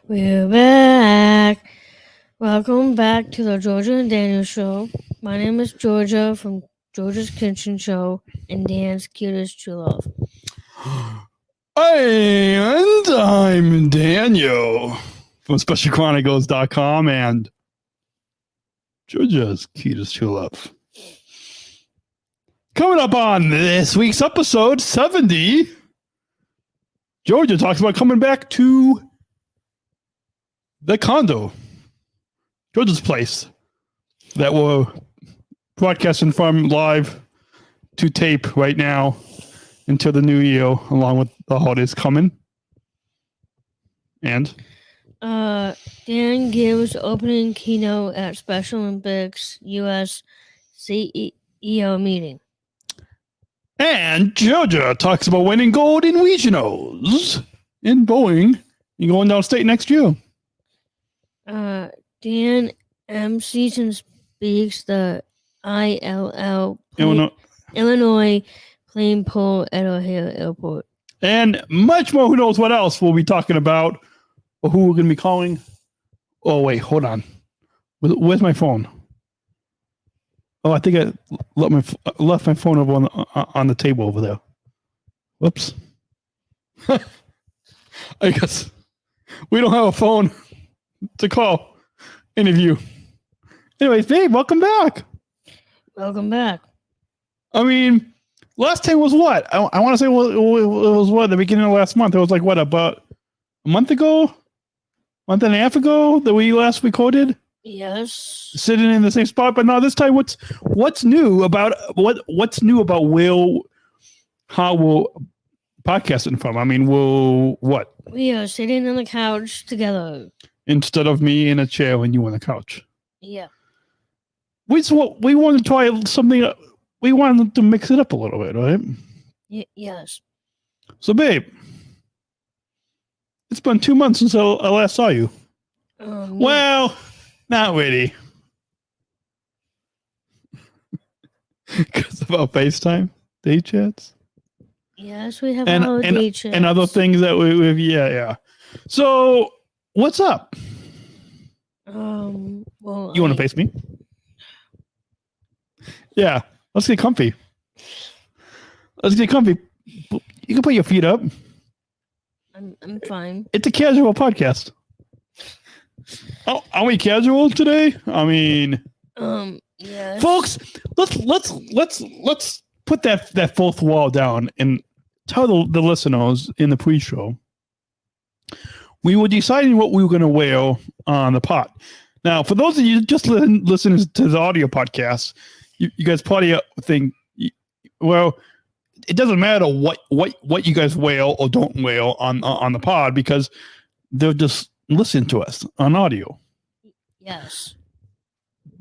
We're back. Welcome back to the Georgia and Daniel Show. My name is Georgia from Georgia's Kitchen Show and Dan's Cutest True Love. And I'm Daniel from SpecialChronicles.com and Georgia's Cutest True Love. Coming up on this week's episode 70, Georgia talks about coming back to the condo, Georgia's place, that we're broadcasting from live to tape right now until the new year, along with the holidays coming. And Dan gives opening keynote at Special Olympics U.S. CEO meeting. And Georgia talks about winning gold in regionals in bowling and going downstate next year. Dan emcees and speaks the Illinois plane pull at O'Hare Airport. And much more. Who knows what else we'll be talking about or who we're going to be calling. Oh, wait, hold on. Where's my phone? Oh, I think I left my phone over on the table over there. Whoops. I guess we don't have a phone to call interview. Anyways, babe, welcome back. Welcome back. I mean, last time was what? I want to say it was what, the beginning of last month. It was like what, about a month ago? Month and a half ago that we last recorded? Yes. Sitting in the same spot, but now this time what's new about how we're podcasting from? I mean, what? We are sitting on the couch together. Instead of me in a chair and you on the couch. Yeah. We want to try something. We wanted to mix it up a little bit, right? Yes. So, babe, it's been 2 months since I last saw you. Well, not really. Because of our FaceTime date chats. Yes, we have our date chats. And other things that we've, yeah. So, what's up? Well, you want to face me? Yeah, let's get comfy. You can put your feet up. I'm fine. It's a casual podcast. Oh, are we casual today? I mean, yes. Folks, let's put that fourth wall down and tell the listeners in the pre-show. We were deciding what we were going to wear on the pod. Now, for those of you just listening to the audio podcast, you guys probably think, well, it doesn't matter what you guys wear or don't wear on the pod because they're just listening to us on audio. Yes.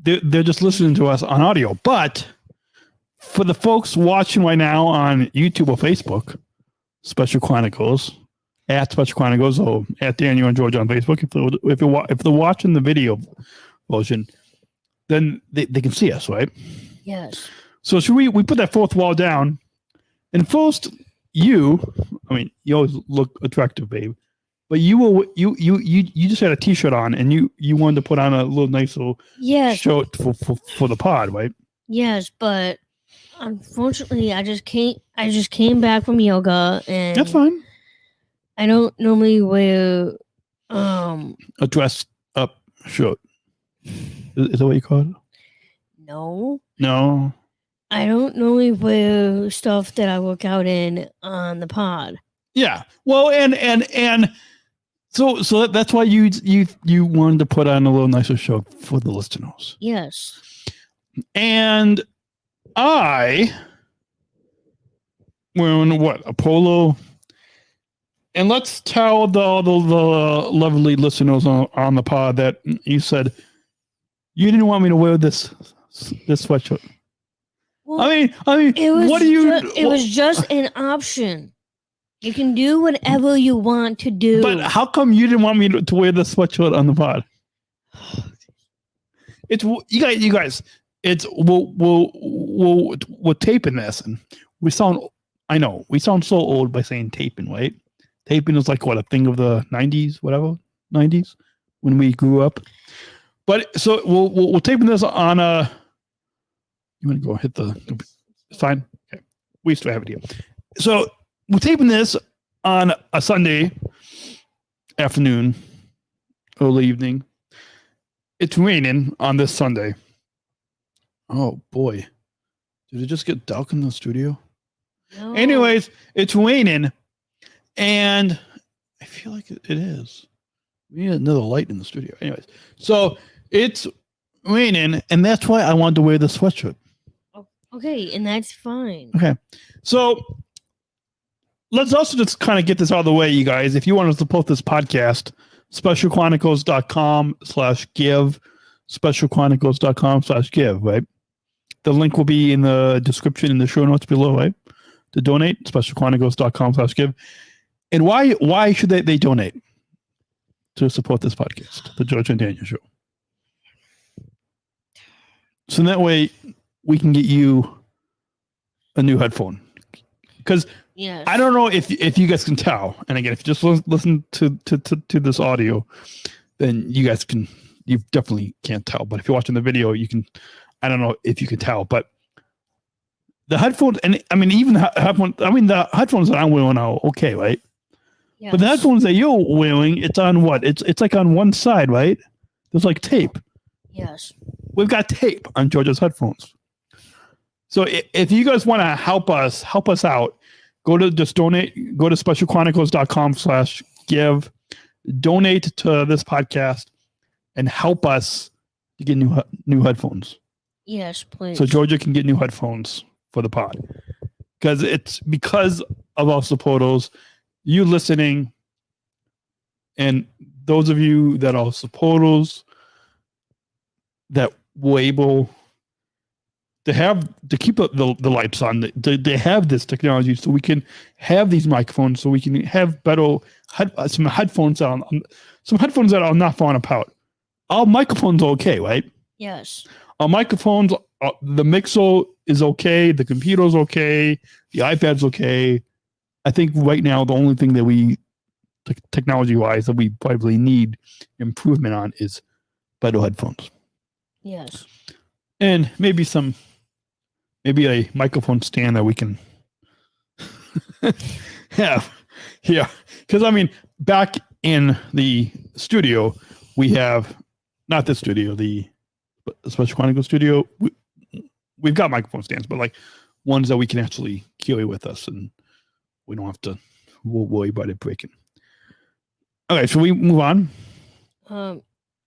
They're just listening to us on audio. But for the folks watching right now on YouTube or Facebook, Special Chronicles, at Special Chronicles or at Daniel and Georgia on Facebook, if they're watching the video version, then they can see us, right? Yes. So should we put that fourth wall down? And first, you always look attractive, babe. But you just had a T-shirt on, and you wanted to put on a little nice little shirt for the pod, right? Yes, but unfortunately, I just came back from yoga, and that's fine. I don't normally wear a dressed up shirt. Is that what you call it? No. I don't normally wear stuff that I work out in on the pod. Yeah. Well, and so that's why you wanted to put on a little nicer shirt for the listeners. Yes. And I wearing what, a polo. And let's tell the lovely listeners on the pod that you said you didn't want me to wear this sweatshirt. Well, I mean, what do you? It was just an option. You can do whatever you want to do. But how come you didn't want me to wear the sweatshirt on the pod? It's you guys. It's we're taping this, and we sound. I know we sound so old by saying taping, right? Taping is like what, a thing of the 90s, whatever. 90s when we grew up. But so we're taping this on a. You want to go hit the sign? Okay, we used to have it here. So we're taping this on a Sunday afternoon, early evening. It's raining on this Sunday. Oh boy, did it just get dark in the studio? No. Anyways, it's raining, and I feel like it is. We need another light in the studio. Anyways, so it's raining, and that's why I wanted to wear the sweatshirt. Okay, and that's fine. Okay, so let's also just kind of get this out of the way, you guys. If you want to support this podcast, specialchronicles.com/give, specialchronicles.com/give, right? The link will be in the description in the show notes below, right? To donate, specialchronicles.com/give. And why should they donate to support this podcast, the Georgia and Daniel Show? So that way we can get you a new headphone. Because yes. I don't know if you guys can tell. And again, if you just listen to this audio, then you definitely can't tell. But if you're watching the video, you can. I don't know if you can tell, but the headphones, and I mean, even the headphones. I mean, the headphones that I'm wearing are okay, right? Yes. But the headphones that you're wearing, it's on what? It's like on one side, right? There's like tape. Yes. We've got tape on Georgia's headphones. So if you guys want to help us out, go to specialchronicles.com/give, donate to this podcast, and help us to get new headphones. Yes, please. So Georgia can get new headphones for the pod. Because it's because of our supporters, you listening, and those of you that are supporters that were able to keep the lights on. They have this technology, so we can have these microphones, so we can have better some headphones that are not falling apart. Our microphones are okay, right? Yes. Our microphones, the mixer is okay, the computer's okay, the iPad's okay. I think right now the only thing that we, technology-wise, that we probably need improvement on is better headphones. Yes. And maybe a microphone stand that we can have. Yeah. Because, I mean, back in the studio, we have, not the studio, the Special Chronicles studio, we've got microphone stands, but like ones that we can actually carry with us, and we don't have to worry about it breaking. Okay, so we move on?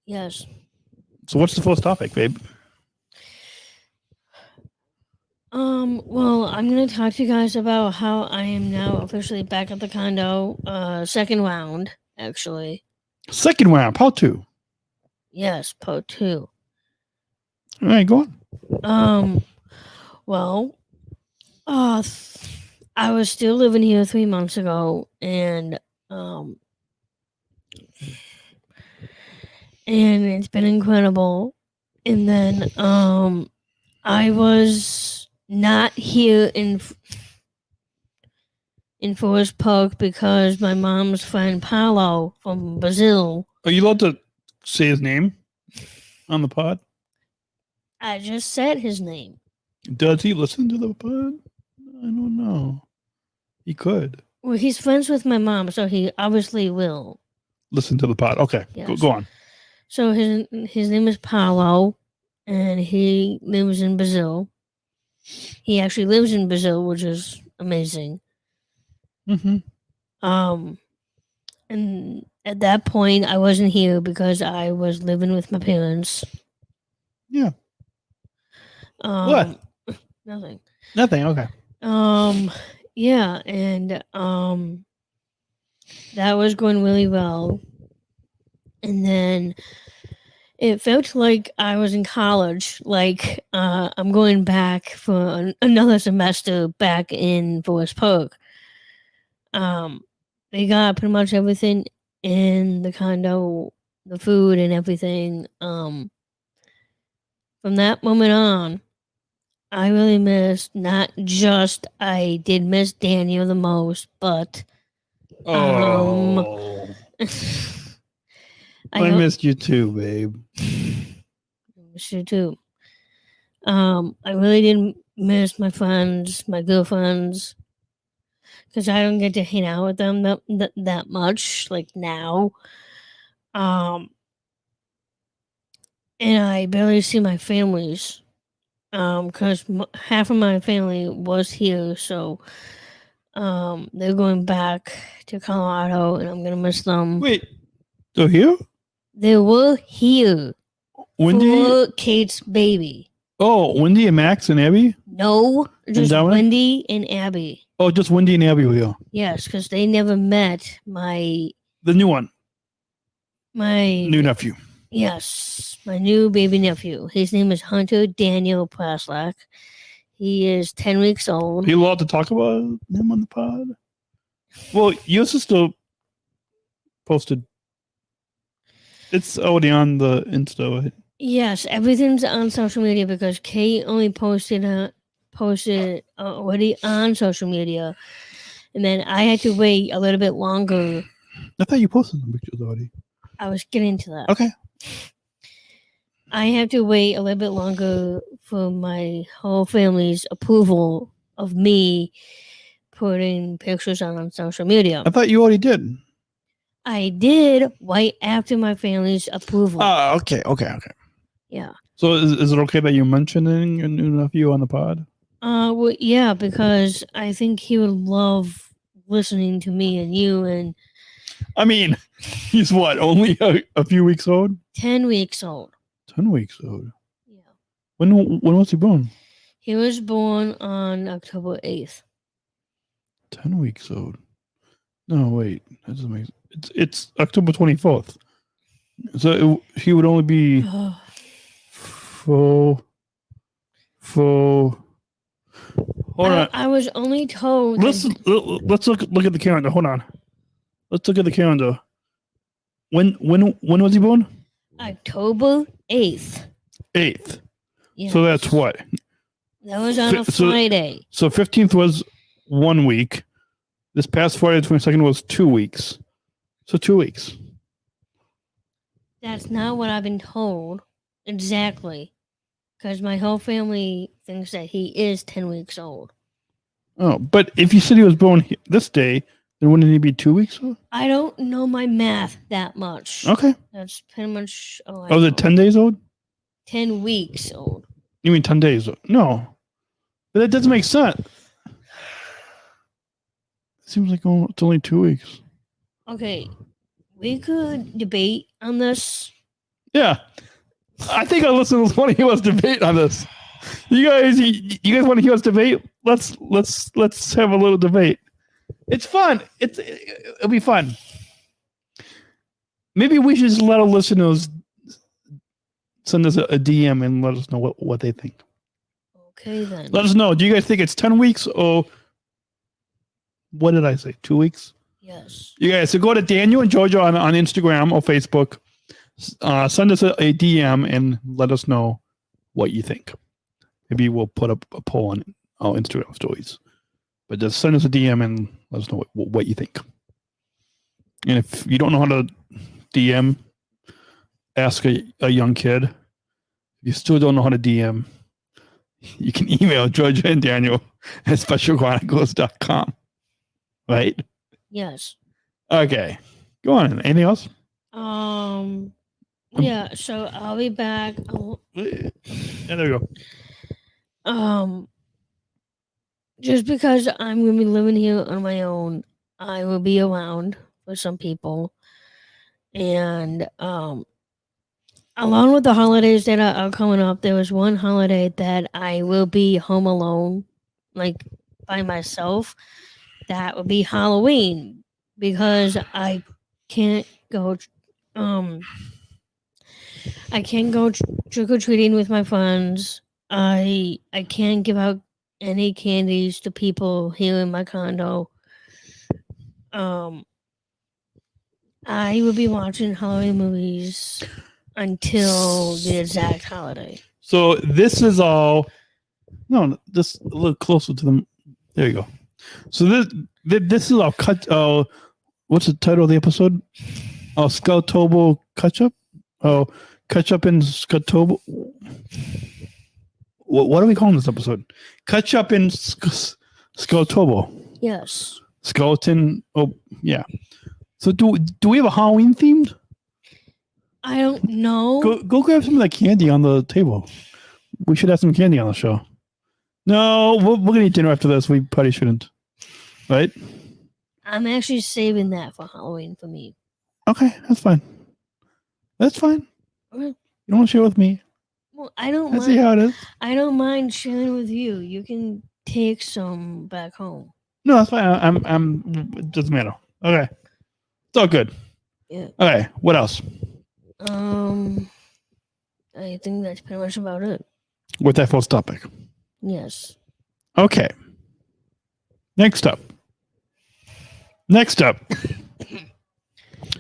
Yes. So what's the first topic, babe? Well, I'm going to talk to you guys about how I am now officially back at the condo. Second round, actually. Second round, part 2. Yes, part 2. All right, go on. Well, I was still living here 3 months ago, and it's been incredible. And then, I was not here in Forest Park because my mom's friend Paulo from Brazil. Are you allowed to say his name on the pod? I just said his name. Does he listen to the pod? I don't know. He could. Well, he's friends with my mom, so he obviously will Listen to the pod. Okay, yes. Go on. So his name is Paulo, and he lives in Brazil. He actually lives in Brazil, which is amazing. Mm-hmm. And at that point, I wasn't here because I was living with my parents. Yeah. What? Nothing. Nothing. Okay. Yeah, and that was going really well. And then it felt like I was in college, like I'm going back for another semester back in Forest Park. They got pretty much everything in the condo, the food and everything. From that moment on, I really missed, not just I did miss Daniel the most, but I missed you too, babe. I miss you too. I really didn't miss my friends, my girlfriends, because I don't get to hang out with them that much, like now. And I barely see my families, because half of my family was here, so they're going back to Colorado, and I'm gonna miss them. Wait, so here? They were here Wendy? for Kate's baby. Oh, Wendy and Max and Abby? No, just Dominic? Wendy and Abby. Oh, just Wendy and Abby were here. Yes, because they never met The new one. my New nephew. Yes, my new baby nephew. His name is Hunter Daniel Praslak. He is 10 weeks old. Are you allowed to talk about him on the pod? Well, your sister posted. It's already on the Insta, right? Yes, everything's on social media because Kate only posted already on social media, and then I had to wait a little bit longer. I thought you posted some pictures already. I was getting to that. Okay. I have to wait a little bit longer for my whole family's approval of me putting pictures on social media. I thought you already did. I did right after my family's approval. Oh, okay. Yeah. So is it okay that you're mentioning your new nephew on the pod? Well, yeah, because I think he would love listening to me and you. And I mean, he's what, only a few weeks old? 10 weeks old. 10 weeks old. Yeah. When was he born? He was born on October 8th. 10 weeks old. No, wait. That doesn't make sense. It's October 24th. So he would only be full. Hold on. I was only told. Let's look at the calendar. Hold on. Let's look at the calendar. When was he born? October 8th. 8th. Yes. So that's what? That was on a Friday. So 15th was 1 week. This past Friday, 22nd, was 2 weeks. So 2 weeks. That's not what I've been told exactly. Because my whole family thinks that he is 10 weeks old. Oh, but if you said he was born this day, then wouldn't he be 2 weeks old? I don't know my math that much. Okay. That's pretty much all I Oh, is know. it 10 days old? 10 weeks old. You mean 10 days old? No. But that doesn't make sense. It seems like it's only 2 weeks. Okay. We could debate on this. Yeah. I think our listeners want to hear us debate on this. You guys want to hear us debate? Let's have a little debate. It's fun. It'll be fun. Maybe we should just let our listeners send us a DM and let us know what they think. Okay, then. Let us know. Do you guys think it's 10 weeks or what did I say? 2 weeks? Yes. You guys, so go to Daniel and Georgia on Instagram or Facebook. Send us a DM and let us know what you think. Maybe we'll put up a poll on our Instagram stories. But just send us a DM and let us know what you think. And if you don't know how to DM, ask a young kid. If you still don't know how to DM, you can email Georgia and Daniel at specialchronicles.com. Right? Yes. Okay. Go on. Anything else? Yeah, so I'll be back. Yeah, there we go. Just because I'm going to be living here on my own, I will be around for some people. And along with the holidays that are coming up, there was one holiday that I will be home alone, like by myself. That would be Halloween, because I can't go trick-or-treating with my friends. I can't give out any candies to people here in my condo. I will be watching Halloween movies until the exact holiday. So this is all. No, just a little closer to them. There you go. So this is our cut. What's the title of the episode? Oh, Skeletober Catchup? Oh, Catchup and Skeletober. What are we calling this episode? Catchup and Skeletober. Yes. Skeleton. Oh, yeah. So do we have a Halloween themed? I don't know. Go grab some of that candy on the table. We should have some candy on the show. No, we're gonna eat dinner after this. We probably shouldn't. Right? I'm actually saving that for Halloween for me. Okay, that's fine. That's fine. Okay. You don't want to share with me. Well, I don't I see mind. how it is. I don't mind sharing with you. You can take some back home. No, that's fine. It doesn't matter. Okay. It's all good. Yeah. Okay. What else? I think that's pretty much about it. With that first topic. Yes. Okay. Next up.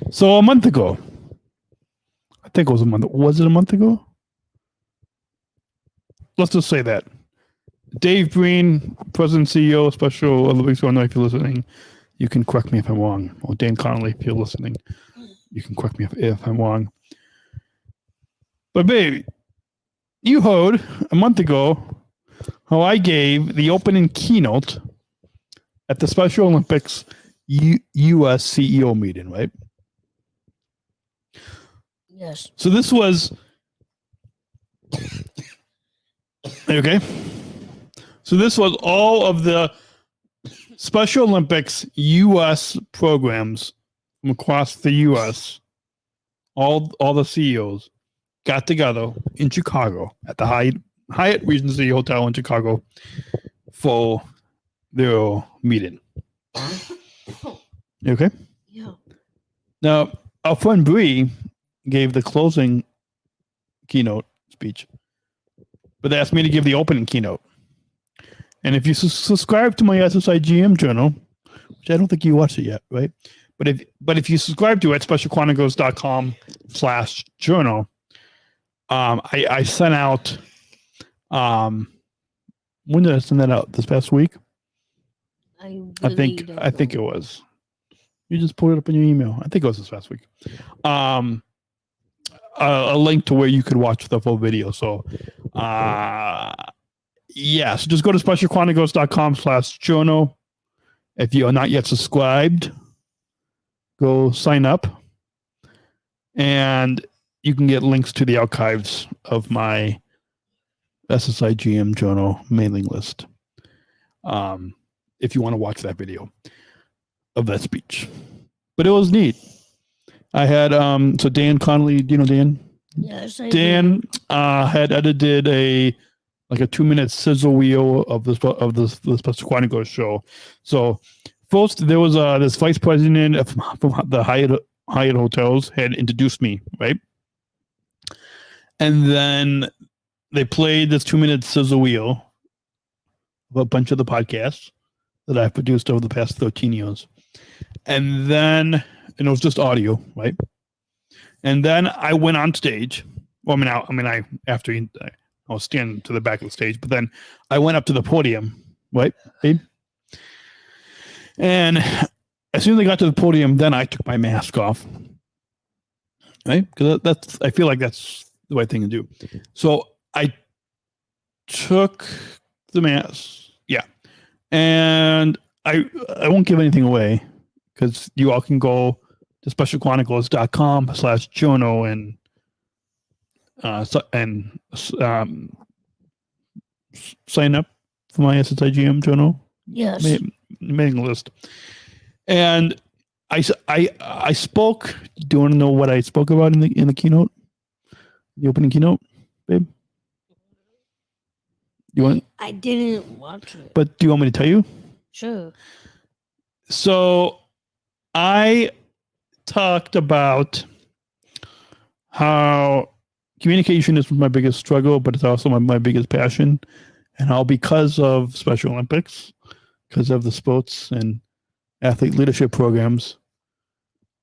So a month ago. I think it was a month. Was it a month ago? Let's just say that. Dave Breen, President and CEO, Special Olympics. I don't know if you're listening. You can correct me if I'm wrong. Or Dan Connolly, if you're listening. You can correct me if I'm wrong. But baby, you heard a month ago how I gave the opening keynote at the Special Olympics U.S. CEO meeting, right? Yes. So this was okay. So this was all of the Special Olympics U.S. programs from across the U.S. All the CEOs got together in Chicago at the Hyatt Regency Hotel in Chicago for their meeting. You okay? Yeah. Now, our friend Bree gave the closing keynote speech, but they asked me to give the opening keynote. And if you subscribe to my SSIGM journal, which I don't think you watched it yet, right? But if you subscribe to it, specialchronicles.com/journal, I sent out. When did I send that out? This past week? I think it was. You just pulled it up in your email. I think it was this past week. A link to where you could watch the full video. So, yeah. So just go to specialchronicles.com/journal. If you are not yet subscribed, go sign up, and you can get links to the archives of my SSIGM journal mailing list. If you want to watch that video of that speech, but it was neat. I had so Dan Connolly, do you know Dan? Yes, I Dan had edited a 2-minute sizzle wheel of the Special Chronicles show. So first there was this vice president from the Hyatt hotels had introduced me, right? And then they played this 2-minute sizzle wheel of a bunch of the podcasts that I've produced over the past 13 years. And it was just audio, right? And then I went on stage. Well, I was standing to the back of the stage, but then I went up to the podium, right, babe? And as soon as I got to the podium, then I took my mask off, right? Because I feel like that's the right thing to do. So I took the mask, yeah, and I won't give anything away because you all can go to specialchronicles.com/journal and sign up for my SSIGM journal. Yes. Mailing list. And I spoke. Do you want to know what I spoke about in the keynote? The opening keynote, babe? I didn't watch it. But do you want me to tell you? Sure. So I talked about how communication is my biggest struggle, but it's also my biggest passion. And how because of Special Olympics, because of the sports and athlete leadership programs,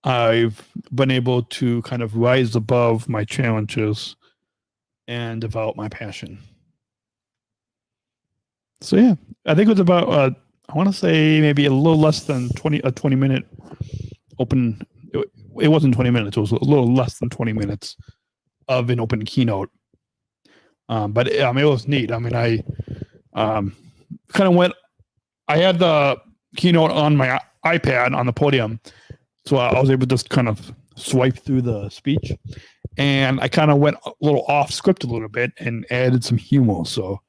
I've been able to kind of rise above my challenges and develop my passion. So yeah, I think it was about I want to say maybe a little less than 20 minute open. It it wasn't 20 minutes. It was a little less than 20 minutes of an open keynote. But it was neat. I mean, I kind of went. I had the keynote on my iPad on the podium, so I was able to just kind of swipe through the speech, and I kind of went a little off script a little bit and added some humor. So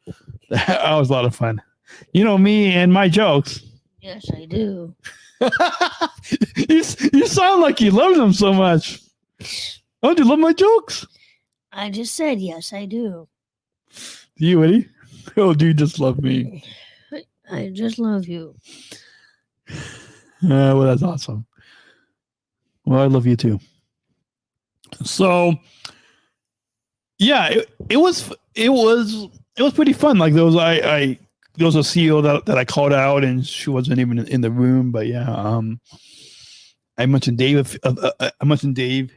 that was a lot of fun. You know me and my jokes. Yes, I do. you sound like you love them so much. Oh, do you love my jokes? I just said yes, I do. Do you, Eddie? Oh, do you just love me? I just love you. Well, that's awesome. Well, I love you too. So, yeah, it was pretty fun. Like there was there was a CEO that I called out, and she wasn't even in the room. But yeah, I mentioned Dave. I mentioned Dave.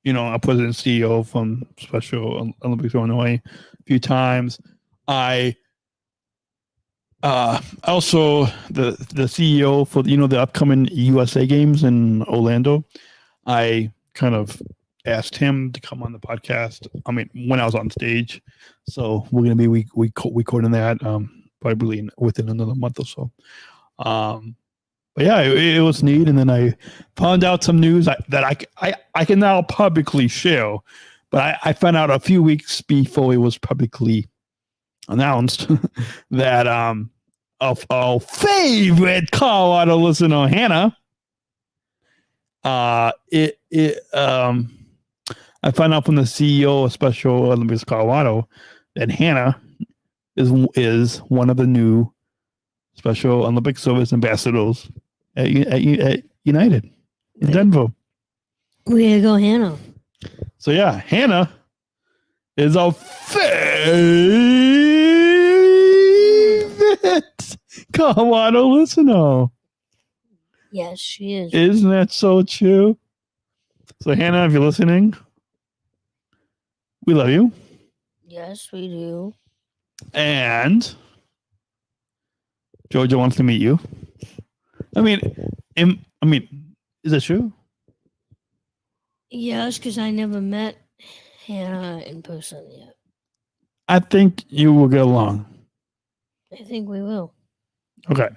You know, our president CEO from Special Olympics Illinois a few times. I also the CEO for the upcoming USA games in Orlando. I kind of asked him to come on the podcast. I mean, when I was on stage, so we're gonna be recording that probably within another month or so. But yeah, it was neat. And then I found out some news that I can now publicly share, but I found out a few weeks before it was publicly announced that of our favorite Colorado listener, Hannah, I found out from the CEO of Special Olympics Colorado that Hannah is one of the new Special Olympic Service ambassadors at United in Denver. Way to go, Hannah. So yeah, Hannah is our favorite Colorado listener. Yes, she is. Isn't that so true? So Hannah, if you're listening, we love you. Yes, we do. And Georgia wants to meet you. I mean, is that true? Yes, because I never met Hannah in person yet. I think you will get along. I think we will. Okay.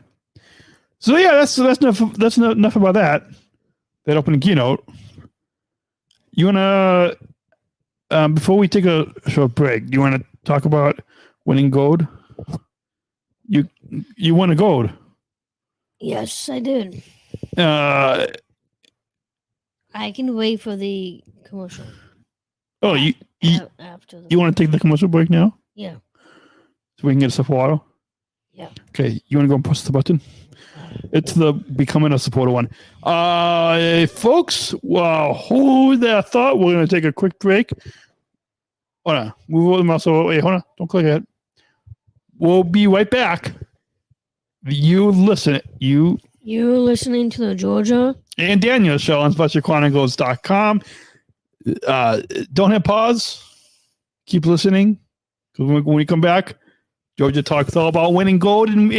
So yeah, that's enough about that opening keynote. You wanna before we take a short break, do you want to talk about winning gold? You won a gold. Yes, I did. I can wait for the commercial. Oh, after the you want to take the commercial break now? Yeah. So we can get us a water? Yeah. Okay, you want to go and press the button? It's the becoming a supporter one. Folks, hold that thought. We're going to take a quick break. Hold on. Move over the mouse. Wait, hold on. Don't click it. We'll be right back. You're listening to the Georgia and Daniel Show on SpecialChronicles.com. Don't hit pause. Keep listening. Because when we come back, Georgia talks all about winning gold and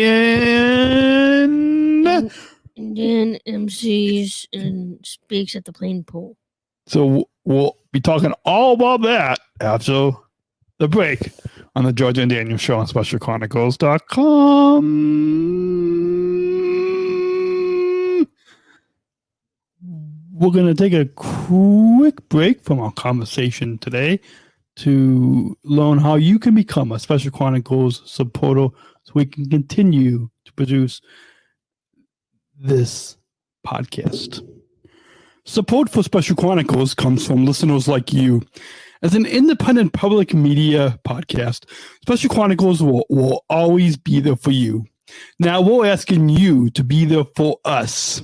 then emcees and speaks at the playing pool. So we'll be talking all about that after the break on the Georgia and Daniel Show on SpecialChronicles.com. We're going to take a quick break from our conversation today to learn how you can become a Special Chronicles supporter so we can continue to produce this podcast. Support for Special Chronicles comes from listeners like you. As an independent public media podcast, Special Chronicles will always be there for you. Now we're asking you to be there for us.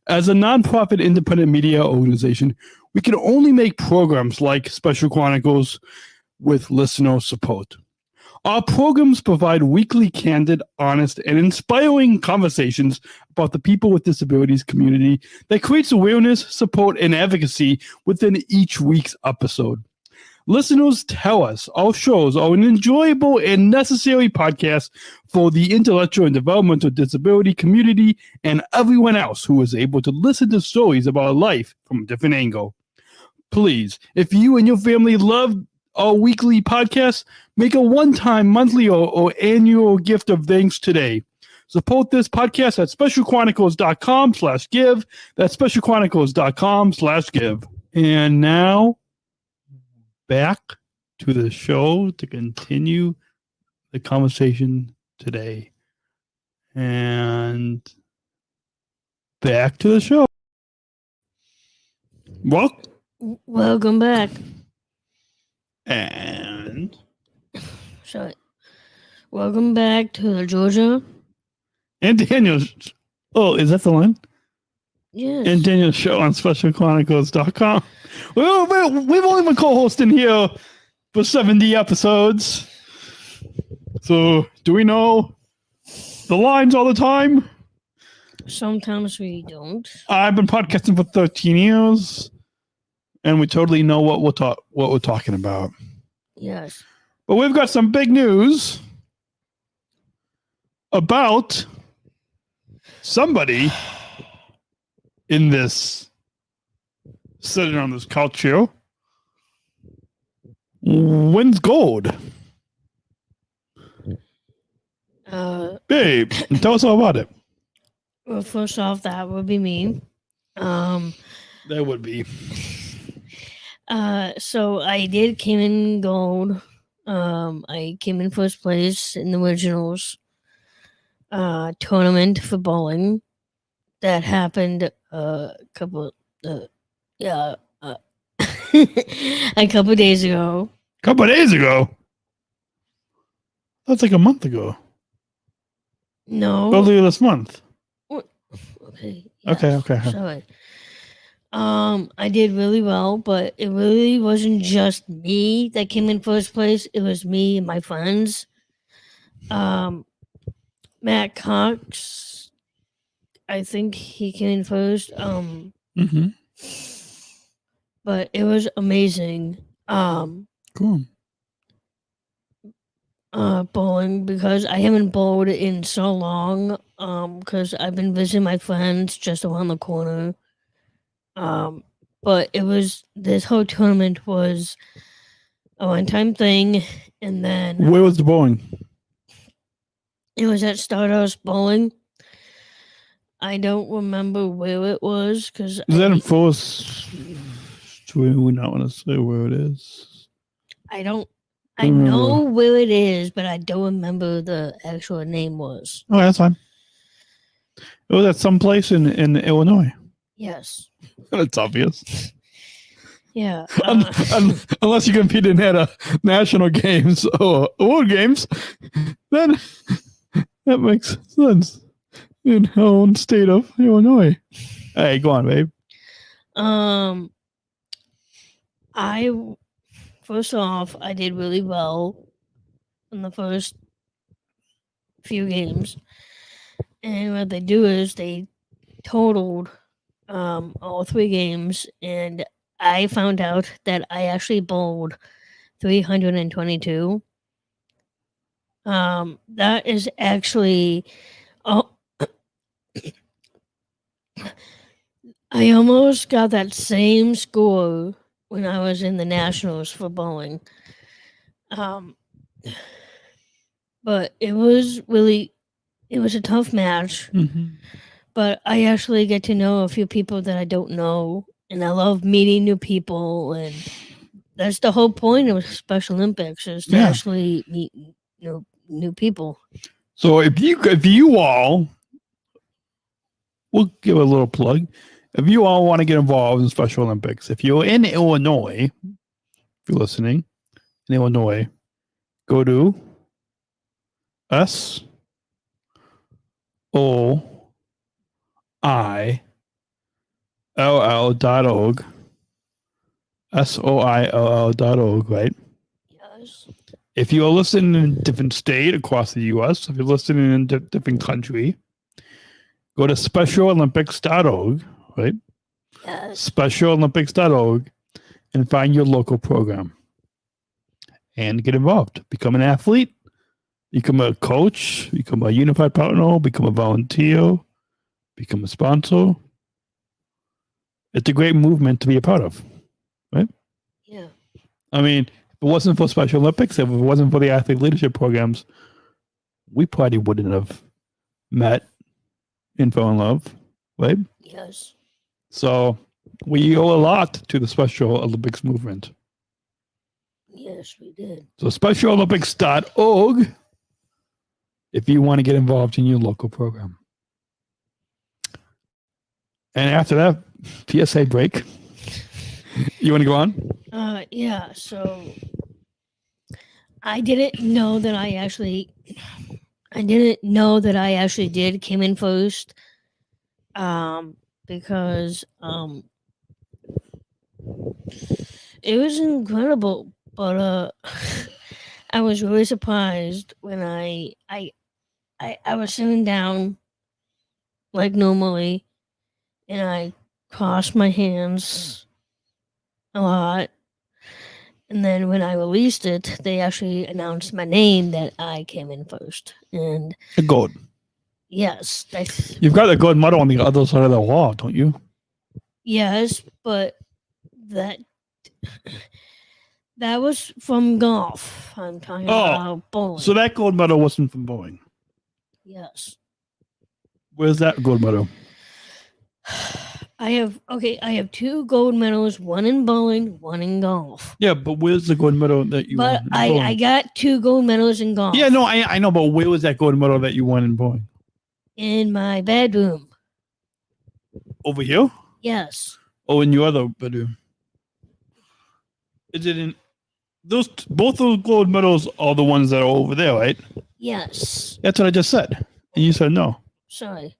As a nonprofit independent media organization, we can only make programs like Special Chronicles with listener support. Our programs provide weekly, candid, honest, and inspiring conversations about the people with disabilities community that creates awareness, support, and advocacy within each week's episode. Listeners tell us our shows are an enjoyable and necessary podcast for the intellectual and developmental disability community and everyone else who is able to listen to stories about life from a different angle. Please, if you and your family love our weekly podcast, make a one-time, monthly, or annual gift of thanks today. Support this podcast at specialchronicles.com/give. That's specialchronicles.com/give. And now, back to the show to continue the conversation today. And back to the show. Welcome back. And Sorry. Welcome back to the Georgia and Daniel's. Oh, is that the line? Yes. And Daniel's show on specialchronicles.com. Well, we've only been co-hosting here for 70 episodes. So, do we know the lines all the time? Sometimes we don't. I've been podcasting for 13 years, and we totally know what we're talking about. Yes. But we've got some big news about somebody in this sitting on this couch here wins gold. Babe, tell us all about it. Well, first off, that would be me. That would be. So I came in gold. I came in first place in the originals tournament for bowling that happened a couple days ago. Couple days ago? That's like a month ago. No. Earlier this month. Okay. Yes. Okay. Sorry. I did really well, but it really wasn't just me that came in first place. It was me and my friends. Matt Cox, I think he came in first. But it was amazing. Cool. Bowling, because I haven't bowled in so long. Because I've been visiting my friends just around the corner. But this whole tournament was a one-time thing, and then Where was the bowling? it was at Stardust Bowling. I don't remember where it was because Is that in Forest? Do we not want to say where it is? I know where it is, but I don't remember the actual name was. Oh, that's fine. It was at some place in Illinois. Yes. That's obvious. Yeah. Unless you competed at national games or world games, then that makes sense. In our own state of Illinois. Hey, go on, babe. First off, I did really well in the first few games. And what they do is they totaled all 3 games, and I found out that I actually bowled 322. That is actually I almost got that same score when I was in the nationals for bowling. But it was a tough match. But I actually get to know a few people that I don't know, and I love meeting new people, and that's the whole point of Special Olympics, is to actually meet new people. So if you all, we'll give a little plug. If you all want to get involved in Special Olympics, if you're in Illinois, if you're listening in Illinois, go to SOILL.org. SOILL.org, right? Yes. If you're listening in a different state across the U.S., if you're listening in a different country, go to SpecialOlympics.org, right? Yes. SpecialOlympics.org and find your local program. and get involved. Become an athlete, become a coach, become a unified partner, become a volunteer, become a sponsor. It's a great movement to be a part of, right? Yeah. I mean, if it wasn't for Special Olympics, if it wasn't for the athlete leadership programs, we probably wouldn't have met and fell in love, right? Yes. So we owe a lot to the Special Olympics movement. Yes, we did. So specialolympics.org if you want to get involved in your local program. And after that PSA break, you want to go on? Yeah, so I didn't know that I actually did came in first. Because it was incredible, but I was really surprised when I was sitting down like normally, and I crossed my hands a lot. And then when I released it, they actually announced my name that I came in first. And A gold. yes, You've got a gold medal on the other side of the wall, don't you? yes, but that was from golf. I'm talking about bowling. So that gold medal wasn't from bowling. Yes. Where's that gold medal? I have 2 gold medals, one in bowling, one in golf. Yeah, but where's the gold medal that you won? But I got 2 gold medals in golf. Yeah, no, I know, but where was that gold medal that you won in bowling? In my bedroom. Over here? Yes. Oh, in your other bedroom. Is it in both those gold medals are the ones that are over there, right? Yes. That's what I just said. And you said no. Sorry.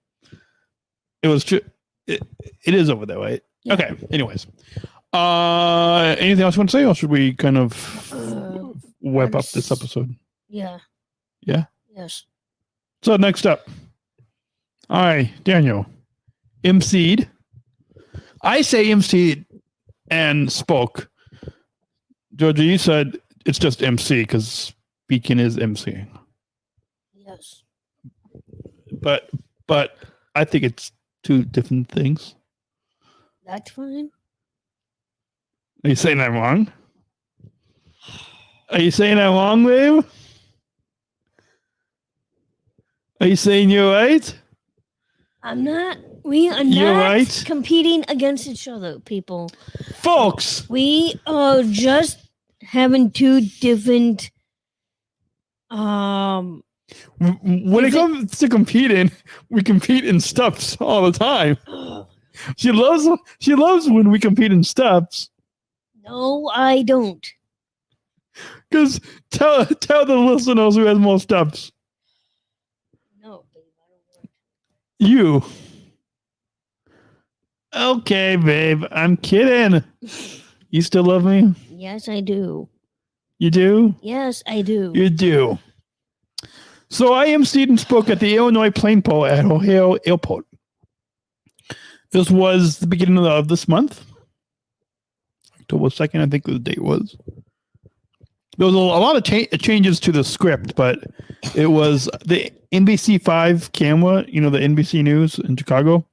It was true. It is over there, right? Yeah. Okay. Anyways. Anything else you want to say, or should we kind of wrap up this episode? Yeah. Yeah? Yes. So next up. All right, Daniel. emceed. I say emceed and spoke. Georgia, you said it's just MC because speaking is emceeing. Yes. But I think it's 2 different things. That's fine. Are you saying that wrong? Are you saying that wrong, babe? Are you saying you're right? I'm not. We are You're not right. competing against each other, people. Folks! We are just having 2 different. When it comes to competing, we compete in steps all the time. She loves when we compete in steps. No, I don't. Because tell the listeners who has more steps. No, babe, I don't want to. You. Okay, babe. I'm kidding. You still love me? Yes, I do. You do? Yes, I do. You do. So I emceed and spoke at the Illinois Plain Bowl at Ohio Airport. This was the beginning of this month. October 2nd, I think the date was. There was a lot of changes to the script, but it was the NBC5 camera, the NBC News in Chicago.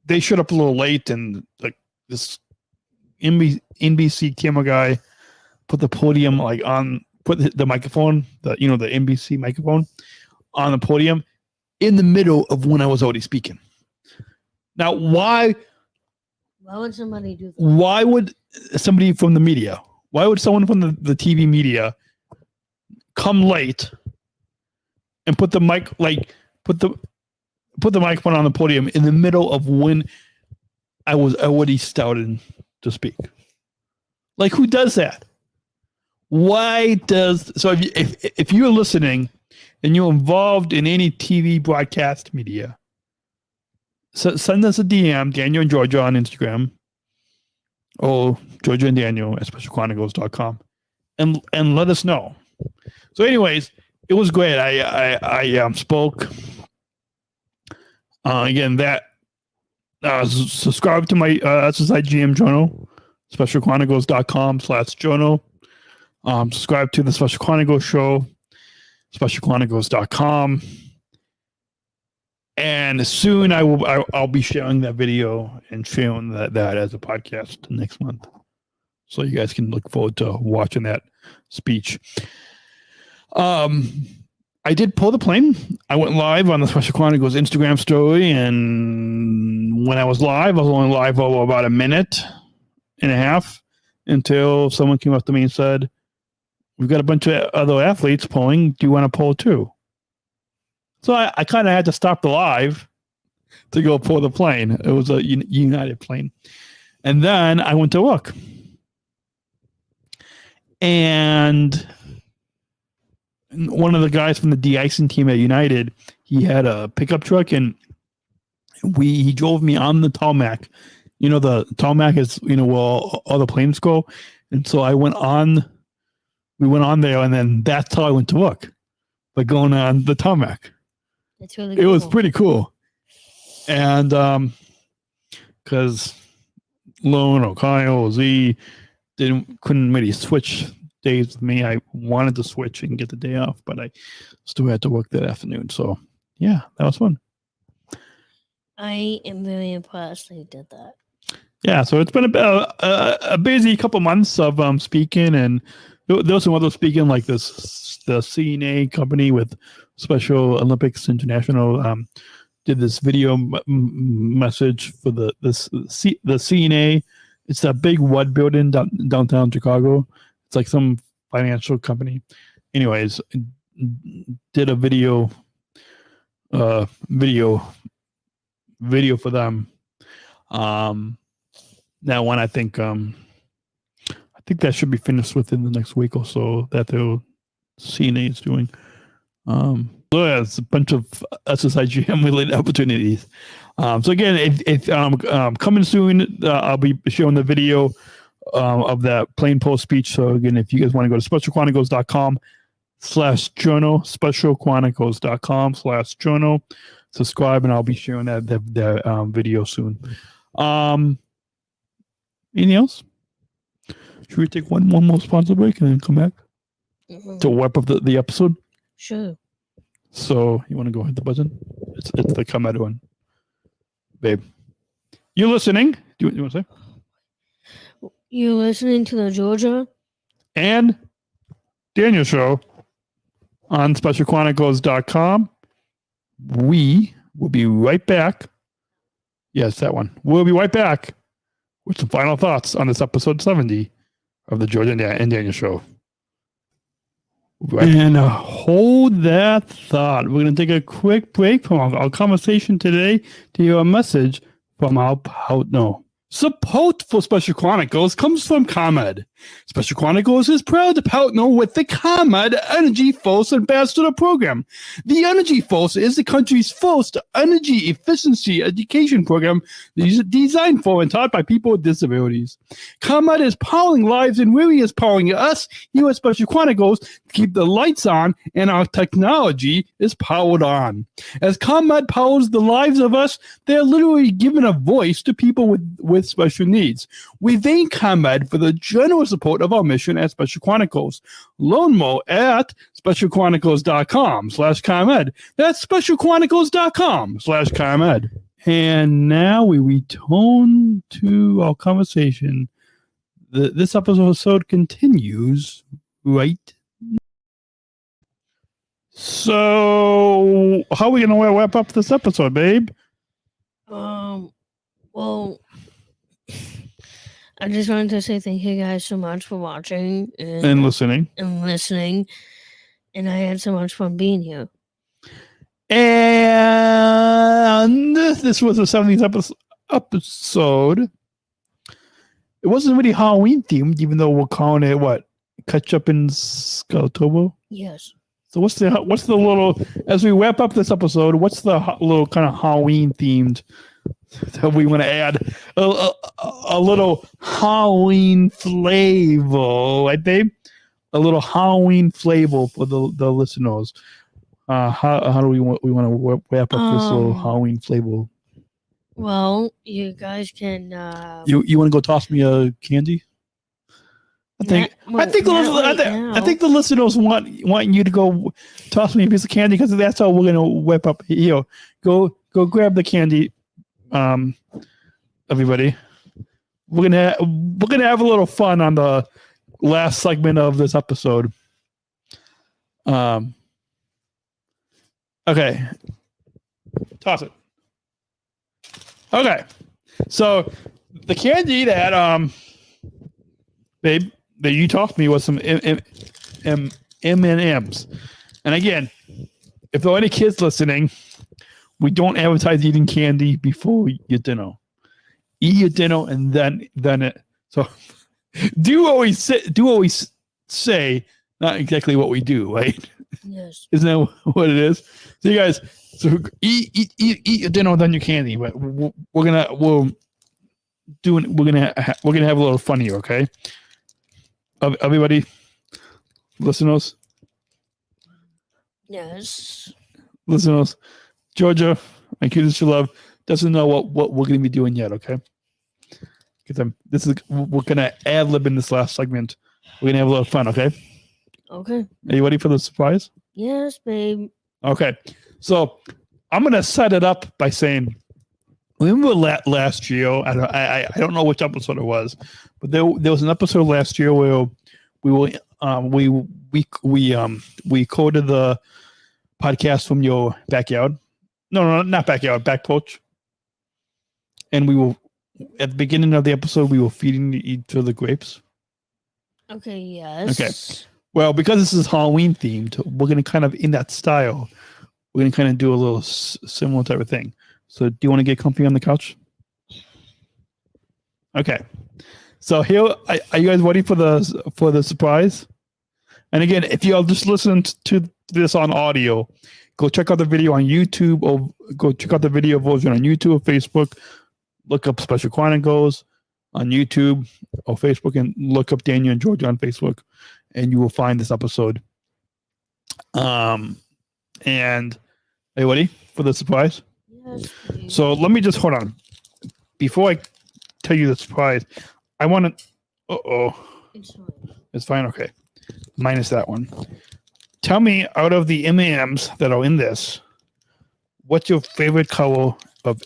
They showed up a little late, and like this NBC camera guy put the podium put the microphone, the NBC microphone on the podium in the middle of when I was already speaking. Now, why would somebody do that? Why would somebody from the media? Why would someone from the TV media come late and put the put the microphone on the podium in the middle of when I was already starting to speak? Like, who does that? Why does so? If you're listening and you're involved in any TV broadcast media, send us a DM, Daniel and Georgia on Instagram, or Georgia and Daniel at specialchronicles.com, and let us know. So, anyways, it was great. I spoke. Again, that subscribe to my SSI GM journal, specialchronicles.com/journal. Subscribe to the Special Chronicles show, specialchronicles.com. And soon I'll be sharing that video and sharing that as a podcast next month. So you guys can look forward to watching that speech. I did pull the plane. I went live on the Special Chronicles Instagram story, and when I was only live for about a minute and a half until someone came up to me and said, "We've got a bunch of other athletes pulling. Do you want to pull too?" So I kind of had to stop the live to go pull the plane. It was a United plane. And then I went to work. And one of the guys from the de-icing team at United, he had a pickup truck, and he drove me on the tarmac. You know, the tarmac is, where all the planes go. And so we went on there, and then that's how I went to work, by going on the tarmac. That's really cool. It was pretty cool. And because Lone or Kyle or Z couldn't really switch days with me. I wanted to switch and get the day off, but I still had to work that afternoon. So yeah, that was fun. I am very impressed that you did that. Yeah, so it's been a busy couple months of speaking, and there was some other speaking, like the CNA company with Special Olympics International did this video message for the CNA. It's that big WUD building downtown Chicago. It's like some financial company. Anyways, did a video for them. That one, I think that should be finished within the next week or so, that the CNA is doing. So yeah, it's a bunch of SSIGM related opportunities. So again, if coming soon, I'll be showing the video of that plain post speech. So again, if you guys want to go to specialchronicles.com/journal, specialchronicles.com/journal, subscribe, and I'll be sharing that video soon. Anything else? Should we take one more sponsor break and then come back to wrap up the episode? Sure. So you want to go hit the button? It's the ComEd one, babe. You listening? Do you want to say? You're listening to the Georgia and Daniel Show on specialchronicles.com. We will be right back. Yes, that one. We'll be right back with some final thoughts on this episode 70 of the Georgia and Daniel Show. Right. And hold that thought. We're going to take a quick break from our conversation today to hear a message from our partner. Support for Special Chronicles comes from ComEd. Special Chronicles is proud to partner with the ComEd Energy Force Ambassador Program. The Energy Force is the country's first energy efficiency education program designed for and taught by people with disabilities. ComEd is powering lives, and really is powering us here at Special Chronicles to keep the lights on and our technology is powered on. As ComEd powers the lives of us, they're literally giving a voice to people with special needs. We thank ComEd for the generous support of our mission at Special Chronicles. Learn more at specialchronicles.com/ComEd. That's specialchronicles.com/ComEd. And now we return to our conversation. This episode continues right now. So, how are we going to wrap up this episode, babe? Well, I just wanted to say thank you guys so much for watching and listening. And I had so much fun being here. And this was the 70th episode. It wasn't really Halloween themed, even though we're calling it what? Catchup and Skeletober? Yes. So what's the little, as we wrap up this episode, what's the little kind of Halloween themed that we want to add a little Halloween flavor, right, babe? A little Halloween flavor for the listeners. How do we want to wrap up this little Halloween flavor? Well, you guys can. You want to go toss me a candy? I think the listeners want you to go toss me a piece of candy because that's how we're gonna whip up. Go grab the candy, everybody. We're gonna have a little fun on the last segment of this episode. Okay, toss it. Okay, so the candy that babe, that you tossed me was some M&Ms. And again, if there are any kids listening, we don't advertise eating candy before your dinner. Eat your dinner and then it. So do always say not exactly what we do, right? Yes. Isn't that what it is? So you guys, eat your dinner and then your candy. But we're gonna have a little fun here, okay? Everybody, listeners. Yes. Listeners, Georgia, my cutest to love, doesn't know what we're going to be doing yet, okay? Because we're going to ad-lib in this last segment. We're going to have a lot of fun, okay? Okay. Are you ready for the surprise? Yes, babe. Okay. So I'm going to set it up by saying, remember last year, I don't know which episode it was, but there was an episode last year where we coded the podcast from your backyard. No, not backyard, back porch. And we were at the beginning of the episode, we were feeding each other grapes. Okay. Yes. Okay. Well, because this is Halloween themed, we're gonna kind of in that style. We're gonna kind of do a little similar type of thing. So, do you want to get comfy on the couch? Okay. So here, are you guys ready for the surprise? And again, if you all just listened to this on audio, go check out the video on YouTube or go check out the video version on YouTube or Facebook. Look up Special Chronicles on YouTube or Facebook and look up Daniel and Georgia on Facebook and you will find this episode. And are you ready for the surprise? Yes. Please. So let me just hold on. Before I tell you the surprise, I want to... It's fine. It's fine? Okay. Minus that one. Tell me, out of the M&Ms that are in this, what's your favorite color of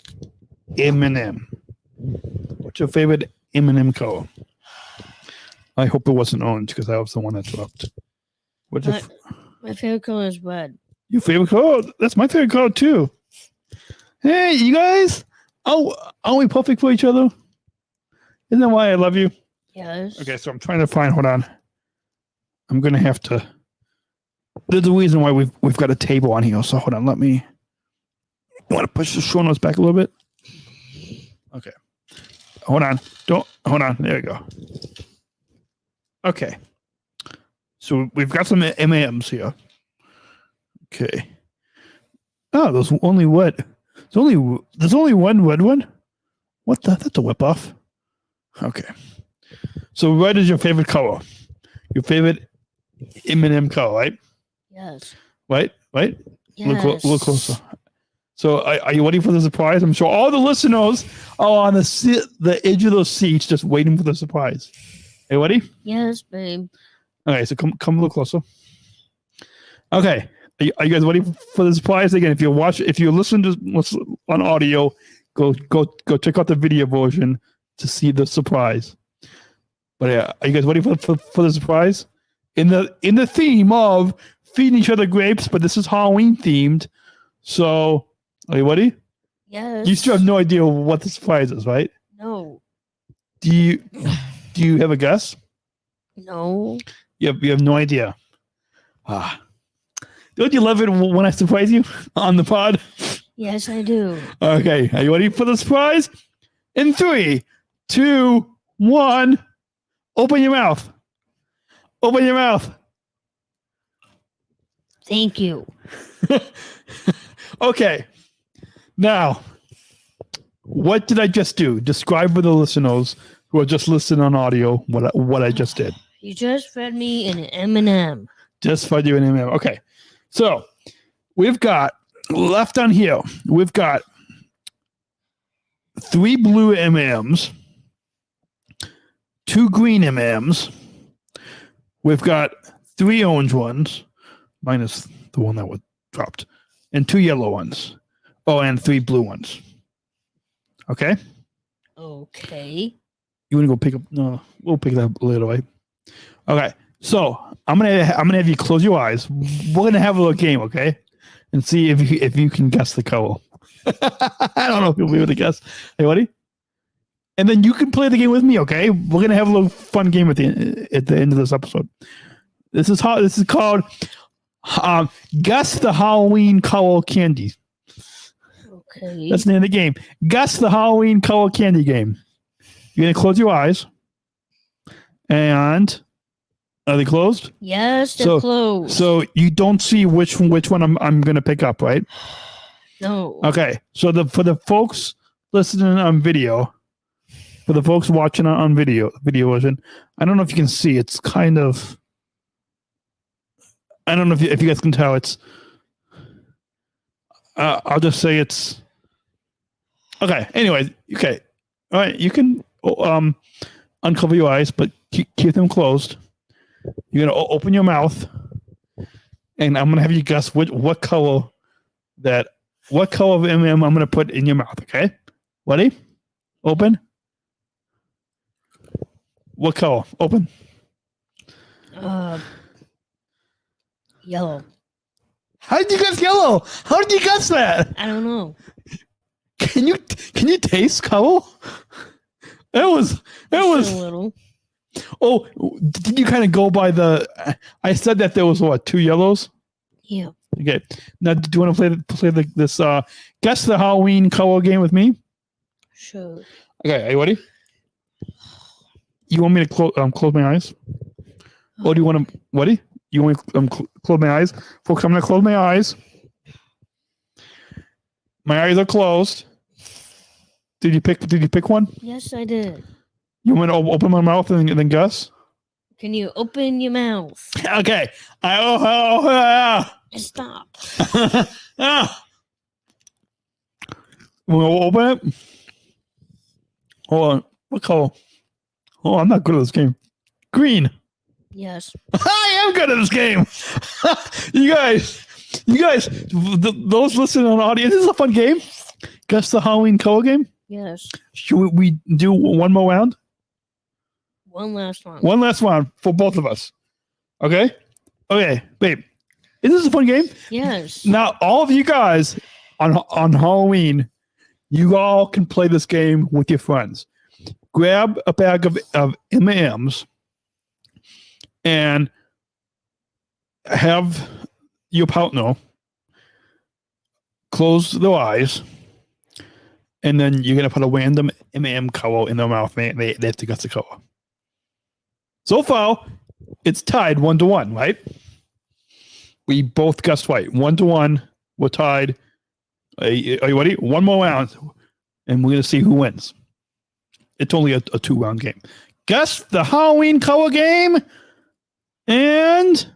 M&M? What's your favorite M&M color? I hope it wasn't orange because that was the one that dropped. What's my favorite color is red. your favorite color? That's my favorite color too. Hey, you guys! Oh, aren't we perfect for each other? Isn't that why I love you? Yes. Okay, so I'm trying to find. Hold on. I'm gonna have to. There's a reason why we've got a table on here. So hold on. Let me. You want to push the show notes back a little bit? Okay. Hold on. Hold on. There we go. Okay. So we've got some M&Ms here. Okay. Oh, there's only what? There's only one red one. What the? That's a whip off. Okay. So red is your favorite color. Your favorite M&M color, right? Yes. Right? Yes. Look closer. So are you ready for the surprise? I'm sure all the listeners are on the edge of those seats just waiting for the surprise. Are you ready? Yes, babe. Okay, so come a little closer. Okay. Are you guys ready for the surprise? Again, if you listen to on audio, go check out the video version to see the surprise. But yeah, are you guys ready for the surprise? In the theme of feeding each other grapes, but this is Halloween themed. So, are you ready? Yes. You still have no idea what the surprise is, right? No. Do you have a guess? No. You have no idea. Don't you love it when I surprise you on the pod? Yes, I do. Okay, are you ready for the surprise? In 3, 2, 1, open your mouth. Open your mouth. Thank you. Okay. Now, what did I just do? Describe for the listeners who are just listening on audio what I just did. You just fed me an M&M. Just fed you an M&M. Okay. So, we've got left on here. We've got 3 blue M&Ms, 2 green M&Ms, We've got 3 orange ones, minus the one that was dropped, and 2 yellow ones. Oh, and 3 blue ones. Okay? Okay. You want to go pick up? No, we'll pick that later, right? Okay. So I'm gonna have you close your eyes. We're gonna have a little game, okay? And see if you can guess the color. I don't know if you'll be able to guess. Hey, buddy. And then you can play the game with me, okay? We're gonna have a little fun game at the end of this episode. This is called Guess the Halloween Color Candy. Okay. That's the name of the game. Guess the Halloween Color Candy game. You're gonna close your eyes. And are they closed? Yes, they're closed. So you don't see which one I'm gonna pick up, right? No. Okay. So for the folks listening on video, for the folks watching on video version, I don't know if you can see. It's kind of. I don't know if you guys can tell. It's. I'll just say it's. Okay. Anyway. Okay. All right. You can uncover your eyes, but keep them closed. You're gonna open your mouth, and I'm gonna have you guess what color of M&M I'm gonna put in your mouth. Okay. Ready? Open. What color? Open. Yellow. How did you guess yellow? How did you guess that? I don't know. Can you taste color? That was a little. Oh, did you kind of go by the? I said that there was what, 2 yellows? Yeah. Okay. Now, do you want to play this guess the Halloween color game with me? Sure. Okay. Are you ready? You want me to close my eyes? Or do you want to? Ready? You want me to close my eyes? Folks, I'm going to close my eyes. My eyes are closed. Did you pick one? Yes, I did. You want me to open my mouth and then guess? Can you open your mouth? Okay. Stop. We'll open it. Hold on. What color? Oh, I'm not good at this game. Green. Yes. I am good at this game. You guys, those listening on audio, this is a fun game. Guess the Halloween color game. Yes. Should we do one more round? One last one. One last round for both of us. Okay? Okay, babe. Isn't this a fun game? Yes. Now, all of you guys on Halloween, you all can play this game with your friends. Grab a bag of M&Ms and have your partner close their eyes, and then you're going to put a random M&M color in their mouth. They have to guess the color. So far, it's tied 1-1, right? We both guessed right. 1-1. We're tied. Are you ready? One more round, and we're going to see who wins. It's only a 2-round game. Guess the Halloween color game. And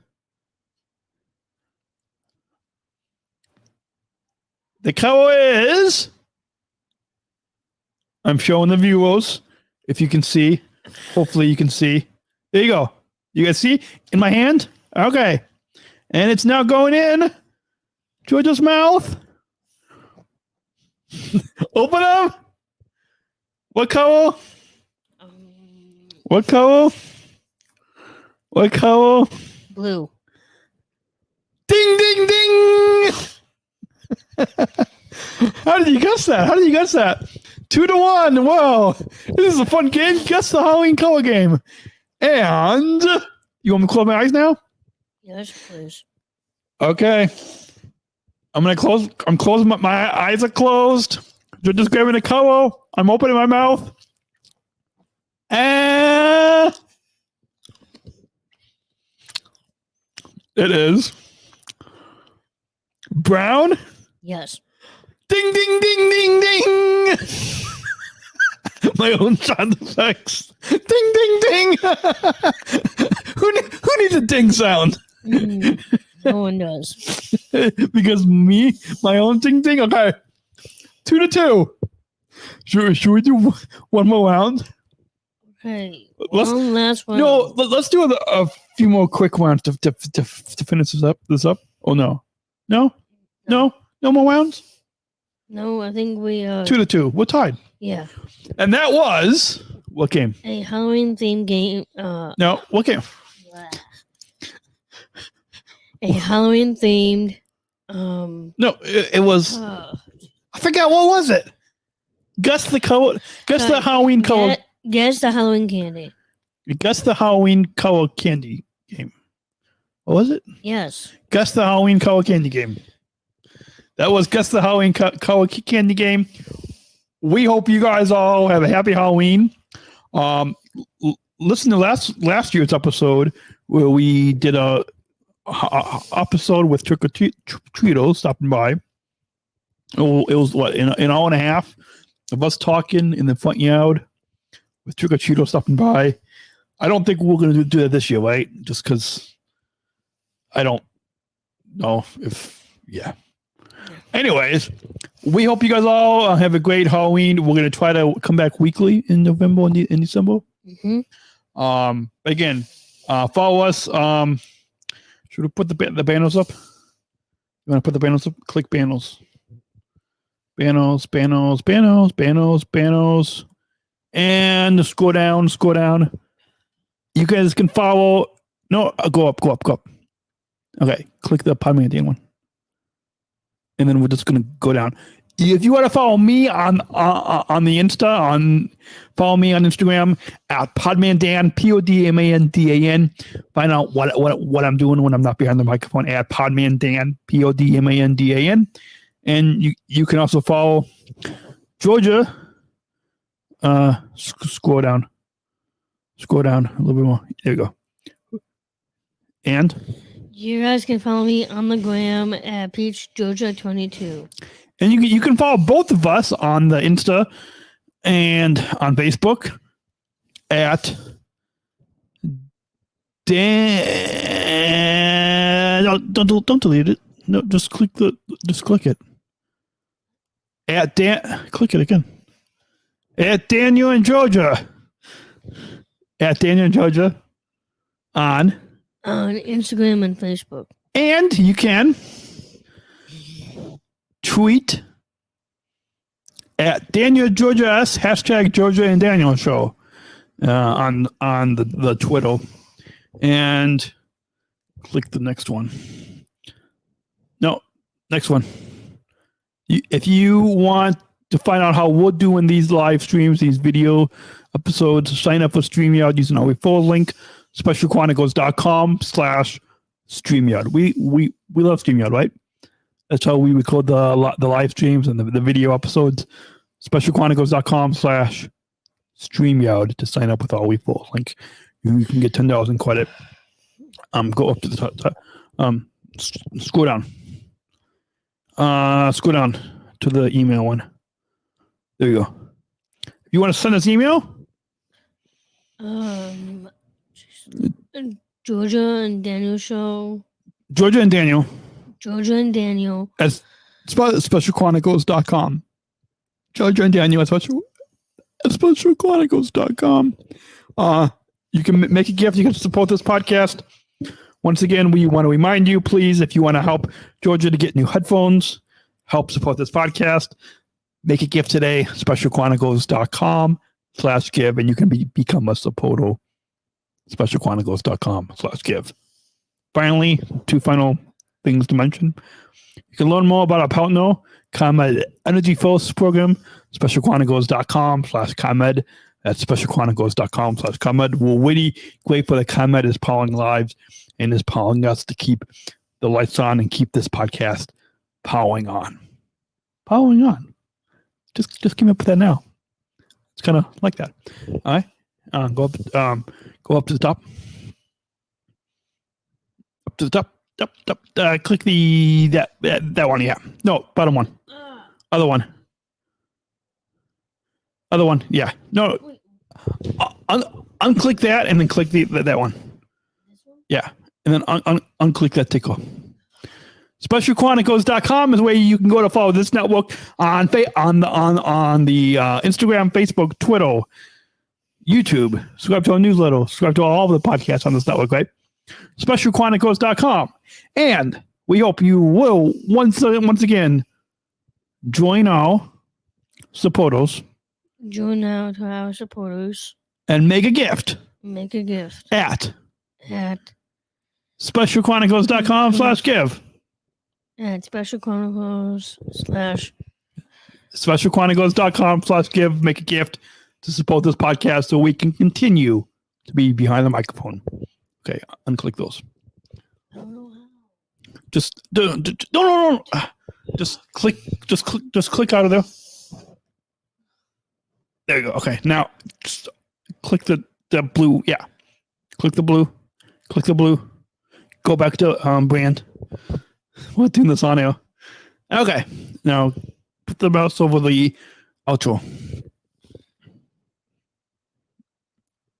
the color is, I'm showing the viewers, if you can see. Hopefully you can see. There you go. You guys see in my hand? Okay. And it's now going in Georgia's mouth. Open them. What color? What color? What color? Blue. Ding, ding, ding! How did you guess that? 2-1. Wow. This is a fun game. Guess the Halloween color game. And you want me to close my eyes now? Yes, please. Okay. I'm closing my eyes are closed. You're just grabbing a color. I'm opening my mouth. And it is brown. Yes. Ding, ding, ding, ding, ding. My own sound effects. Ding, ding, ding. Who needs a ding sound? No one does. Because my own ding, ding. Okay. 2-2. Should we do one more round? Okay. Let's- One last one. No, let's do a few more quick rounds to finish this up. Oh no, no more rounds. No, I think we 2-2. We're tied. Yeah. And that was what game? A Halloween themed game. No, what game? A Halloween themed. No, it was. Uh, I forgot what was it. Guess the color. Guess the Halloween color. Guess the Halloween candy. Guess the Halloween color candy game. What was it? Yes. Guess the Halloween color candy game. That was Guess the Halloween color candy game. We hope you guys all have a happy Halloween. Listen to last year's episode where we did a episode with Trick or Treaters stopping by. It was what an hour and a half of us talking in the front yard with Trick or Treaters stopping by. I don't think we're going to do that this year, right? Just because I don't know if Anyways, we hope you guys all have a great Halloween. We're going to try to come back weekly in November and in December. Mm-hmm. Again, follow us. Should we put the banners up? You want to put the banners up? Click banners. Banners. And scroll down. You guys can follow. No, go up. Okay, click the Podman Dan one. And then we're just going to go down. If you want to follow me on the Insta, follow me on Instagram at PodmanDan, PodmanDan. Find out what I'm doing when I'm not behind the microphone at PodmanDan, PodmanDan. And you can also follow Georgia. Scroll down a little bit more. There you go. And you guys can follow me on the gram at PeachGeorgia22. And you can follow both of us on the Insta and on Facebook at Dan. No, don't delete it. No, just click it. At Dan, click it again. At Daniel and Georgia. At Daniel and Georgia on Instagram and Facebook. And you can tweet at Daniel Georgia S hashtag Georgia and Daniel Show on the Twitter, and click the next one. No, next one. If you want to find out how we're doing these live streams, these video episodes, sign up for StreamYard using our referral link, specialchronicles.com/StreamYard. We love StreamYard, right? That's how we record the live streams and the video episodes. Specialchronicles.com/StreamYard to sign up with our referral link. You can get $10 in credit. Go up to the top. Scroll down. Scroll down to the email one. There you go. If you want to send us email, Georgia and Daniel Show. Georgia and Daniel. At specialchronicles.com. Georgia and Daniel at specialchronicles.com. You can make a gift. You can support this podcast. Once again, we want to remind you, please, if you want to help Georgia to get new headphones, help support this podcast, make a gift today, specialchronicles.com/give, and you can become a supporter. specialchronicles.com/give. Finally, two final things to mention. You can learn more about our partner, ComEd Energy First program, specialchronicles.com/ComEd. That's specialchronicles.com/ComEd. We're really grateful that ComEd is powering lives and is powering us to keep the lights on and keep this podcast powering on. Powering on. Just keep up with that now. It's kind of like that. All right. Go up to the top. Up to the top. Click that one. Yeah. No, bottom one. Other one. Yeah. No. Unclick that and then click that one. Yeah. And then unclick that tickle. SpecialChronicles.com is where you can go to follow this network on the Instagram, Facebook, Twitter, YouTube. Subscribe to our newsletter. Subscribe to all of the podcasts on this network, right? SpecialChronicles.com. And we hope you will once again join our supporters. Join now to our supporters. And make a gift. Make a gift. At SpecialChronicles.com/give. At SpecialChronicles/ SpecialChronicles.com/give. Make a gift to support this podcast so we can continue to be behind the microphone. Okay, unclick those. I don't know how. Just no. Just click out of there. There you go. Okay, now just click the blue. Yeah, click the blue. Click the blue. Go back to brand. We're doing this on air. Okay, now put the mouse over the outro.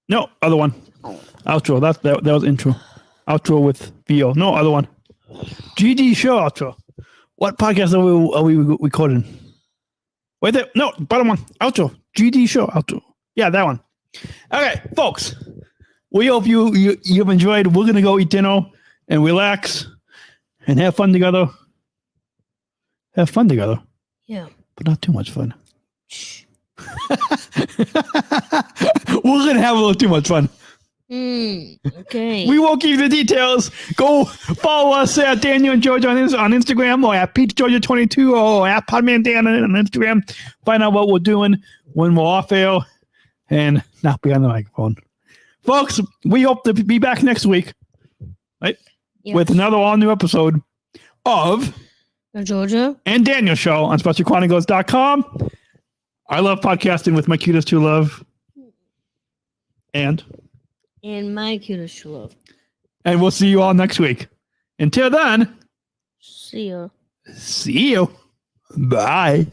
No, other one. Outro. That was intro. Outro with VO. No, other one. GD show outro. What podcast are we recording? Wait there. No, bottom one. Outro. GD show outro. Yeah, that one. Okay, folks. We hope you've enjoyed. We're gonna go eat dinner and relax and have fun together. Have fun together. Yeah. But not too much fun. We're gonna have a little too much fun. Okay. We won't give you the details. Go follow us at Daniel and Georgia on Instagram, or at PeteGeorgia22, or at PodmanDan on Instagram. Find out what we're doing when we're off air and not be on the microphone. Folks, we hope to be back next week, right? Yes. With another all-new episode of the Georgia and Daniel Show on SpecialChronicles.com. I love podcasting with my cutest true love. And my cutest true love. And we'll see you all next week. Until then. See you. Bye.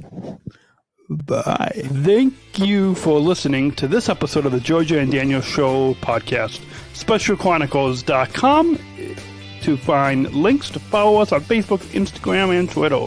Bye. Thank you for listening to this episode of the Georgia and Daniel Show podcast. SpecialChronicles.com to find links to follow us on Facebook, Instagram, and Twitter.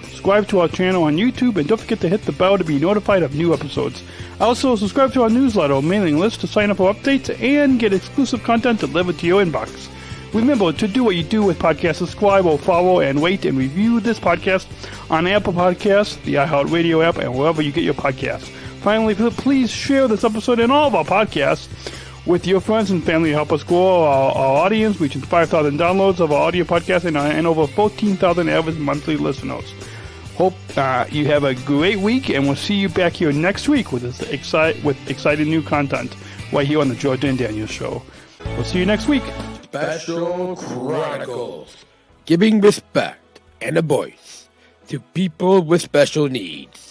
Subscribe to our channel on YouTube, and don't forget to hit the bell to be notified of new episodes. Also, subscribe to our newsletter mailing list to sign up for updates and get exclusive content delivered to your inbox. Remember to do what you do with podcasts: subscribe or follow and rate and review this podcast on Apple Podcasts, the iHeartRadio app, and wherever you get your podcasts. Finally, please share this episode and all of our podcasts with your friends and family to help us grow our audience, reaching 5,000 downloads of our audio podcast and over 14,000 average monthly listeners. Hope you have a great week, and we'll see you back here next week with exciting new content right here on the Georgia and Daniel Show. We'll see you next week. Special Chronicles, giving respect and a voice to people with special needs.